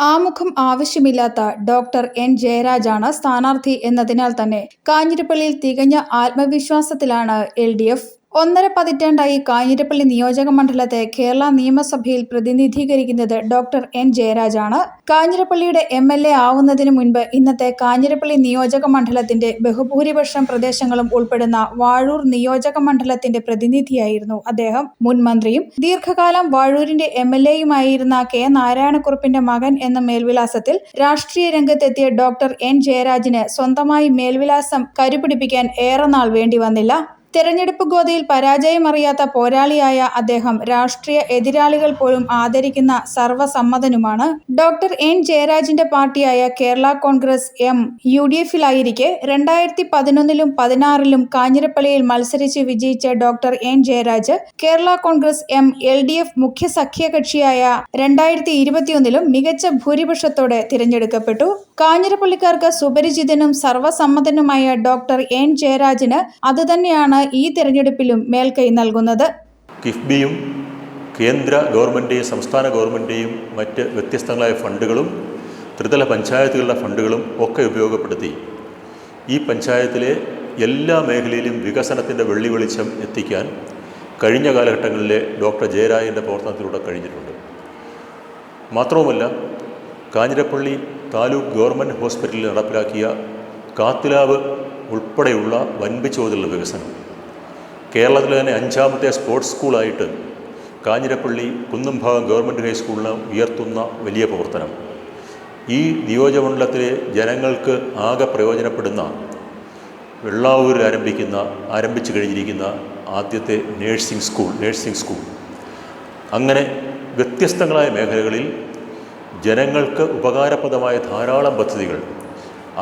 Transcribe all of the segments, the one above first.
ആമുഖം ആവശ്യമില്ലാത്ത doctor N ജയരാജാണ് സ്ഥാനാർത്ഥി എന്നതിനാൽ തന്നെ കാഞ്ഞിരപ്പള്ളിയിൽ തികഞ്ഞ ആത്മവിശ്വാസത്തിലാണ് LDF. 1.5 പതിറ്റാണ്ടായി കാഞ്ഞിരപ്പള്ളി നിയോജക മണ്ഡലത്തെ കേരള നിയമസഭയിൽ പ്രതിനിധീകരിക്കുന്നത് ഡോക്ടർ എൻ ജയരാജാണ്. കാഞ്ഞിരപ്പള്ളിയുടെ MLA ആവുന്നതിനു മുൻപ് ഇന്നത്തെ കാഞ്ഞിരപ്പള്ളി നിയോജക മണ്ഡലത്തിന്റെ ബഹുഭൂരിപക്ഷം പ്രദേശങ്ങളും ഉൾപ്പെടുന്ന വാഴൂർ നിയോജക മണ്ഡലത്തിന്റെ പ്രതിനിധിയായിരുന്നു അദ്ദേഹം. മുൻ മന്ത്രിയും ദീർഘകാലം വാഴൂരിന്റെ MLAയുമായിരുന്ന K. നാരായണക്കുറുപ്പിന്റെ മകൻ എന്ന മേൽവിലാസത്തിൽ രാഷ്ട്രീയ രംഗത്തെത്തിയ ഡോക്ടർ എൻ ജയരാജിന് സ്വന്തമായി മേൽവിലാസം കരുപിടിപ്പിക്കാൻ ഏറെ നാൾ വേണ്ടി വന്നില്ല. തെരഞ്ഞെടുപ്പ് ഗോതയിൽ പരാജയമറിയാത്ത പോരാളിയായ അദ്ദേഹം രാഷ്ട്രീയ എതിരാളികൾ പോലും ആദരിക്കുന്ന സർവസമ്മതനുമാണ്. ഡോക്ടർ എൻ ജയരാജിന്റെ പാർട്ടിയായ കേരള കോൺഗ്രസ് M UDFിലായിരിക്കെ 2011ലും 2016ലും കാഞ്ഞിരപ്പള്ളിയിൽ മത്സരിച്ച് വിജയിച്ച doctor N Jayaraj Kerala Congress M LDF മുഖ്യ സഖ്യകക്ഷിയായ 2021ലും മികച്ച ഭൂരിപക്ഷത്തോടെ തിരഞ്ഞെടുക്കപ്പെട്ടു. കാഞ്ഞിരപ്പള്ളിക്കാർക്ക് സുപരിചിതനും സർവസമ്മതനുമായ ഡോക്ടർ എൻ ജയരാജിന് അതുതന്നെയാണ് ഈ തെരഞ്ഞെടുപ്പിലും മേൽക്കൈ നൽകുന്നത്. കിഫ്ബിയും കേന്ദ്ര ഗവൺമെൻറ്റെയും സംസ്ഥാന ഗവൺമെൻറ്റെയും മറ്റ് വ്യത്യസ്തങ്ങളായ ഫണ്ടുകളും ത്രിതല പഞ്ചായത്തുകളുടെ ഫണ്ടുകളും ഒക്കെ ഉപയോഗപ്പെടുത്തി ഈ പഞ്ചായത്തിലെ എല്ലാ മേഖലയിലും വികസനത്തിൻ്റെ വെള്ളി വെളിച്ചം എത്തിക്കാൻ കഴിഞ്ഞ കാലഘട്ടങ്ങളിലെ ഡോക്ടർ ജയരാജൻ്റെ പ്രവർത്തനത്തിലൂടെ കഴിഞ്ഞിട്ടുണ്ട്. മാത്രവുമല്ല, കാഞ്ഞിരപ്പള്ളി താലൂക്ക് ഗവൺമെൻറ് ഹോസ്പിറ്റലിൽ നടപ്പിലാക്കിയ കാത്തിലാവ് ഉൾപ്പെടെയുള്ള വൻപിച്ചോതിലുള്ള വികസനം, കേരളത്തിലെ തന്നെ 5ാമത്തെ സ്പോർട്സ് സ്കൂളായിട്ട് കാഞ്ഞിരപ്പള്ളി കുന്നംഭാഗം ഗവൺമെൻറ് ഹൈസ്കൂളിനെ ഉയർത്തുന്ന വലിയ പ്രവർത്തനം, ഈ നിയോജകമണ്ഡലത്തിലെ ജനങ്ങൾക്ക് ആകെ പ്രയോജനപ്പെടുന്ന വെള്ളാവൂരിൽ ആരംഭിച്ചു കഴിഞ്ഞിരിക്കുന്ന ആദ്യത്തെ നേഴ്സിംഗ് സ്കൂൾ, അങ്ങനെ വ്യത്യസ്തങ്ങളായ മേഖലകളിൽ ജനങ്ങൾക്ക് ഉപകാരപ്രദമായ ധാരാളം പദ്ധതികൾ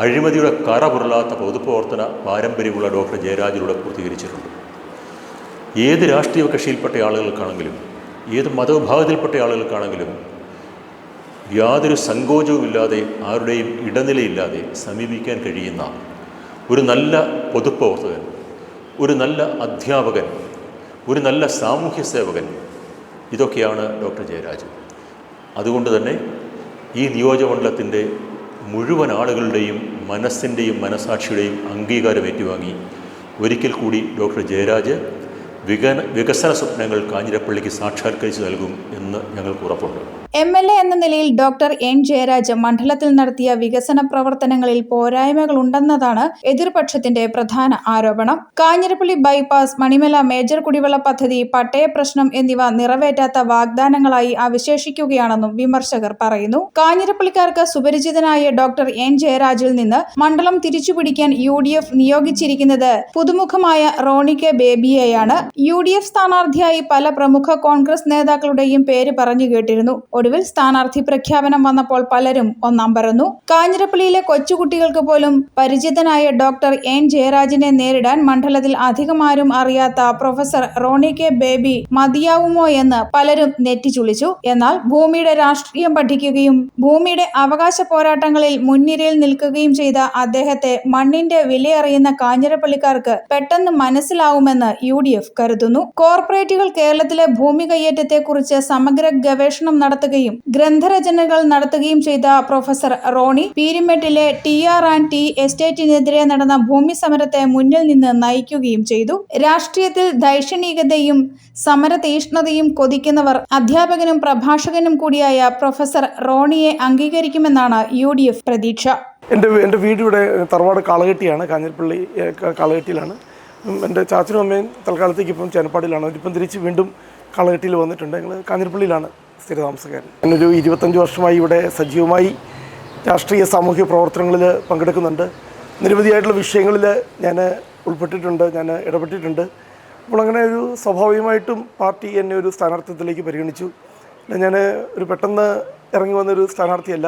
അഴിമതിയുടെ കറപുരളാത്ത പൊതുപ്രവർത്തന പാരമ്പര്യമുള്ള ഡോക്ടർ ജയരാജിലൂടെ പൂർത്തീകരിച്ചിട്ടുണ്ട്. ഏത് രാഷ്ട്രീയ കക്ഷിയിൽപ്പെട്ട ആളുകൾക്കാണെങ്കിലും ഏത് മതവിഭാഗത്തിൽപ്പെട്ട ആളുകൾക്കാണെങ്കിലും യാതൊരു സങ്കോചവുമില്ലാതെ ആരുടെയും ഇടനിലയില്ലാതെ സമീപിക്കാൻ കഴിയുന്ന ഒരു നല്ല പൊതുപ്രവർത്തകൻ, ഒരു നല്ല അധ്യാപകൻ, ഒരു നല്ല സാമൂഹ്യ സേവകൻ, ഇതൊക്കെയാണ് ഡോക്ടർ ജയരാജ്. അതുകൊണ്ട് തന്നെ ഈ നിയോജകമണ്ഡലത്തിൻ്റെ മുഴുവൻ ആളുകളുടെയും മനസ്സിൻ്റെയും മനസാക്ഷിയുടെയും അംഗീകാരം ഏറ്റുവാങ്ങി ഒരിക്കൽ കൂടി ഡോക്ടർ ജയരാജ് വികസന സ്വപ്നങ്ങൾ കാഞ്ഞിരപ്പള്ളിക്ക് സാക്ഷാത്കരിച്ച് നൽകും എന്ന് ഞങ്ങൾക്ക് ഉറപ്പുണ്ട്. MLA എന്ന നിലയിൽ ഡോക്ടർ എൻ ജയരാജ് മണ്ഡലത്തിൽ നടത്തിയ വികസന പ്രവർത്തനങ്ങളിൽ പോരായ്മകളുണ്ടെന്നതാണ് എതിർപക്ഷത്തിന്റെ പ്രധാന ആരോപണം. കാഞ്ഞിരപ്പള്ളി ബൈപ്പാസ്, മണിമല മേജർ കുടിവെള്ള പദ്ധതി, പട്ടയ പ്രശ്നം എന്നിവ നിറവേറ്റാത്ത വാഗ്ദാനങ്ങളായി അവശേഷിക്കുകയാണെന്നും വിമർശകർ പറയുന്നു. കാഞ്ഞിരപ്പള്ളിക്കാർക്ക് സുപരിചിതനായ ഡോക്ടർ എൻ ജയരാജിൽ നിന്ന് മണ്ഡലം തിരിച്ചുപിടിക്കാൻ UDF നിയോഗിച്ചിരിക്കുന്നത് പുതുമുഖമായ റോണി കെ ബേബിയെയാണ്. UDF സ്ഥാനാർത്ഥിയായി പല പ്രമുഖ കോൺഗ്രസ് നേതാക്കളുടെയും പേര് പറഞ്ഞു കേട്ടിരുന്നു. ഒടുവിൽ സ്ഥാനാർത്ഥി പ്രഖ്യാപനം വന്നപ്പോൾ പലരും ഒന്നമ്പരന്നു. കാഞ്ഞിരപ്പള്ളിയിലെ കൊച്ചുകുട്ടികൾക്ക് പോലും പരിചിതനായ ഡോക്ടർ എൻ ജയരാജിനെ നേരിടാൻ മണ്ഡലത്തിൽ അധികമാരും അറിയാത്ത പ്രൊഫസർ റോണി കെ ബേബി മതിയാവുമോ എന്ന് പലരും നെറ്റിച്ചുളിച്ചു. എന്നാൽ ഭൂമിയുടെ രാഷ്ട്രീയം പഠിക്കുകയും ഭൂമിയുടെ അവകാശ പോരാട്ടങ്ങളിൽ മുൻനിരയിൽ നിൽക്കുകയും ചെയ്ത അദ്ദേഹത്തെ മണ്ണിന്റെ വിലയറിയുന്ന കാഞ്ഞിരപ്പള്ളിക്കാർക്ക് പെട്ടെന്ന് മനസ്സിലാവുമെന്ന് UDF കരുതുന്നു. കോർപ്പറേറ്റുകൾ കേരളത്തിലെ ഭൂമി കയ്യേറ്റത്തെക്കുറിച്ച് സമഗ്ര ഗവേഷണം നടത്തുകയും ഗ്രന്ഥരചനകൾ നടത്തുകയും ചെയ്ത പ്രൊഫസർ റോണി പീരുമേട്ടിലെ TR&T എസ്റ്റേറ്റിനെതിരെ നടന്ന ഭൂമി സമരത്തെ മുന്നിൽ നിന്ന് നയിക്കുകയും ചെയ്തു. രാഷ്ട്രീയത്തിൽ ദൈക്ഷണികതയും സമര തീഷ്ണതയും കൊതിക്കുന്നവർ അധ്യാപകനും പ്രഭാഷകനും കൂടിയായ പ്രൊഫസർ റോണിയെ അംഗീകരിക്കുമെന്നാണ് UDF പ്രതീക്ഷ. എൻ്റെ വീട് ഇവിടെ തറവാട് കാളകെട്ടിയാണ്, കാഞ്ഞിരപ്പള്ളി കാളകെട്ടിയിലാണ്. എൻ്റെ ചാച്ചനും അമ്മയും തൽക്കാലത്തേക്ക് ഇപ്പം ചേനപ്പാടിയിലാണ്. അവരിപ്പം തിരിച്ച് വീണ്ടും കാളകെട്ടിയിൽ വന്നിട്ടുണ്ട്. ഞങ്ങൾ കാഞ്ഞിരപ്പള്ളിയിലാണ് സ്ഥിരതാമസക്കാരൻ. ഞാനൊരു 25 വർഷമായി ഇവിടെ സജീവമായി രാഷ്ട്രീയ സാമൂഹ്യ പ്രവർത്തനങ്ങളിൽ പങ്കെടുക്കുന്നുണ്ട്. നിരവധിയായിട്ടുള്ള വിഷയങ്ങളിൽ ഞാൻ ഉൾപ്പെട്ടിട്ടുണ്ട്, ഞാൻ ഇടപെട്ടിട്ടുണ്ട്. അപ്പോൾ അങ്ങനെ ഒരു സ്വാഭാവികമായിട്ടും പാർട്ടി എന്നെ ഒരു സ്ഥാനാർത്ഥിത്വത്തിലേക്ക് പരിഗണിച്ചു. ഞാൻ ഒരു പെട്ടെന്ന് ഇറങ്ങി വന്നൊരു സ്ഥാനാർത്ഥിയല്ല.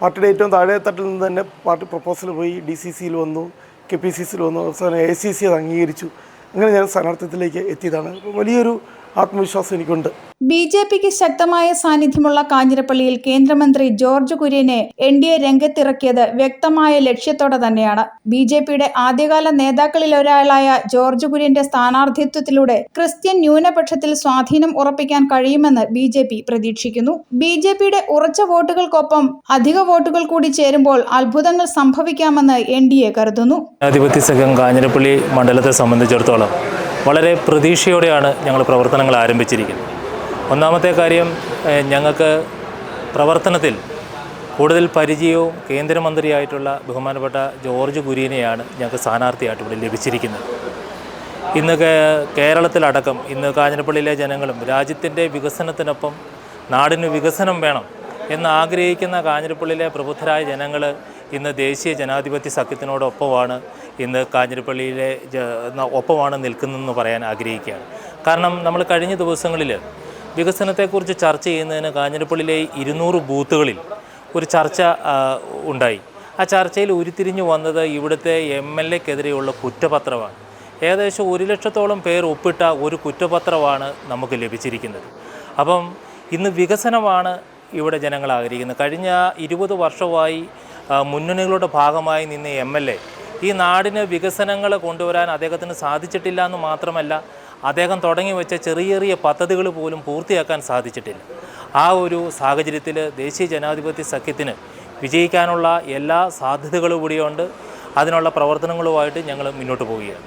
പാർട്ടിയുടെ ഏറ്റവും താഴെ തട്ടിൽ നിന്ന് തന്നെ പാർട്ടി പ്രപ്പോസൽ പോയി DCCയിൽ വന്നു, KPCCയിൽ വന്നു, അവസാനം ACC അത് അംഗീകരിച്ചു. അങ്ങനെ ഞാൻ സ്ഥാനാർത്ഥിത്വത്തിലേക്ക് എത്തിയതാണ്. വലിയൊരു ആത്മവിശ്വാസം എനിക്കുണ്ട്. ബി.ജെ.പിക്ക് ശക്തമായ സാന്നിധ്യമുള്ള കാഞ്ഞിരപ്പള്ളിയിൽ കേന്ദ്രമന്ത്രി ജോർജ് കുര്യനെ എൻ.ഡി.എ രംഗത്തിറക്കിയത് വ്യക്തമായ ലക്ഷ്യത്തോടെ തന്നെയാണ്. ബി.ജെ.പിയുടെ ആദ്യകാല നേതാക്കളിലൊരാളായ ജോർജ് കുര്യന്റെ സ്ഥാനാർത്ഥിത്വത്തിലൂടെ ക്രിസ്ത്യൻ ന്യൂനപക്ഷത്തിൽ സ്വാധീനം ഉറപ്പിക്കാൻ കഴിയുമെന്ന് ബി.ജെ.പി പ്രതീക്ഷിക്കുന്നു. ബി.ജെ.പിയുടെ ഉറച്ച വോട്ടുകൾക്കൊപ്പം അധിക വോട്ടുകൾ കൂടി ചേരുമ്പോൾ അത്ഭുതങ്ങൾ സംഭവിക്കാമെന്ന് എൻ.ഡി.എ കരുതുന്നു. ജനാധിപത്യ സംഘം കാഞ്ഞിരപ്പള്ളി മണ്ഡലത്തെ സംബന്ധിച്ചിടത്തോളം വളരെ പ്രതീക്ഷയോടെയാണ് ഞങ്ങൾ പ്രവർത്തനങ്ങൾ ആരംഭിച്ചിരിക്കുന്നത്. ഒന്നാമത്തെ കാര്യം, ഞങ്ങൾക്ക് പ്രവർത്തനത്തിൽ കൂടുതൽ പരിചയവും കേന്ദ്രമന്ത്രിയായിട്ടുള്ള ബഹുമാനപ്പെട്ട ജോർജ് കുര്യനെയാണ് ഞങ്ങൾക്ക് സ്ഥാനാർത്ഥിയായിട്ട് ഇവിടെ ലഭിച്ചിരിക്കുന്നത്. ഇന്ന് കേരളത്തിലടക്കം ഇന്ന് കാഞ്ഞിരപ്പള്ളിയിലെ ജനങ്ങളും രാജ്യത്തിൻ്റെ വികസനത്തിനൊപ്പം നാടിന് വികസനം വേണം എന്ന് ആഗ്രഹിക്കുന്ന കാഞ്ഞിരപ്പള്ളിയിലെ പ്രബുദ്ധരായ ജനങ്ങൾ ഇന്ന് ദേശീയ ജനാധിപത്യ സഖ്യത്തിനോടൊപ്പമാണ് ഇന്ന് കാഞ്ഞിരപ്പള്ളിയിലെ ഒപ്പമാണ് നിൽക്കുന്നതെന്ന് പറയാൻ ആഗ്രഹിക്കുകയാണ്. കാരണം നമ്മൾ കഴിഞ്ഞ ദിവസങ്ങളിൽ വികസനത്തെക്കുറിച്ച് ചർച്ച ചെയ്യുന്നതിന് കാഞ്ഞിരപ്പള്ളിയിലെ 200 ബൂത്തുകളിൽ ഒരു ചർച്ച ഉണ്ടായി. ആ ചർച്ചയിൽ ഉരുത്തിരിഞ്ഞു വന്നത് ഇവിടുത്തെ MLAക്കെതിരെയുള്ള കുറ്റപത്രമാണ്. ഏകദേശം 1 ലക്ഷത്തോളം പേർ ഒപ്പിട്ട ഒരു കുറ്റപത്രമാണ് നമുക്ക് ലഭിച്ചിരിക്കുന്നത്. അപ്പം ഇന്ന് വികസനമാണ് ഇവിടെ ജനങ്ങൾ ആഗ്രഹിക്കുന്നത്. കഴിഞ്ഞ 20 വർഷമായി മുന്നണികളുടെ ഭാഗമായി നിന്ന MLA ഈ നാടിന് വികസനങ്ങൾ കൊണ്ടുവരാൻ അദ്ദേഹത്തിന് സാധിച്ചിട്ടില്ല എന്ന് മാത്രമല്ല, അദ്ദേഹം തുടങ്ങി വെച്ച ചെറിയ ചെറിയ പദ്ധതികൾ പോലും പൂർത്തിയാക്കാൻ സാധിച്ചിട്ടില്ല. ആ ഒരു സാഹചര്യത്തിൽ ദേശീയ ജനാധിപത്യ സഖ്യത്തിന് വിജയിക്കാനുള്ള എല്ലാ സാധ്യതകളും കൂടിയുണ്ട്. അതിനുള്ള പ്രവർത്തനങ്ങളുമായിട്ട് ഞങ്ങൾ മുന്നോട്ട് പോവുകയാണ്.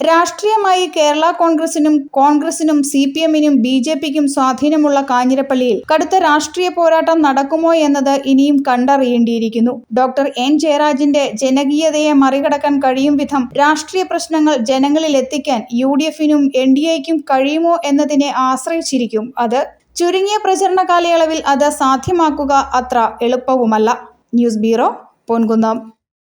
രാഷ്ട്രീയമായി കേരള കോൺഗ്രസിനും CPM-നും ബി.ജെ.പിക്കും സ്വാധീനമുള്ള കാഞ്ഞിരപ്പള്ളിയിൽ കടുത്ത രാഷ്ട്രീയ പോരാട്ടം നടക്കുമോ എന്നത് ഇനിയും കണ്ടറിയേണ്ടിയിരിക്കുന്നു. ഡോക്ടർ എൻ ജയരാജിന്റെ ജനകീയതയെ മറികടക്കാൻ കഴിയും വിധം രാഷ്ട്രീയ പ്രശ്നങ്ങൾ ജനങ്ങളിൽ എത്തിക്കാൻ UDF-നും NDA-ക്കും കഴിയുമോ എന്നതിനെ ആശ്രയിച്ചിരിക്കും അത്. ചുരുങ്ങിയ പ്രചരണ കാലയളവിൽ അത് സാധ്യമാക്കുക അത്ര എളുപ്പവുമല്ല. News bureau, Ponkunnam.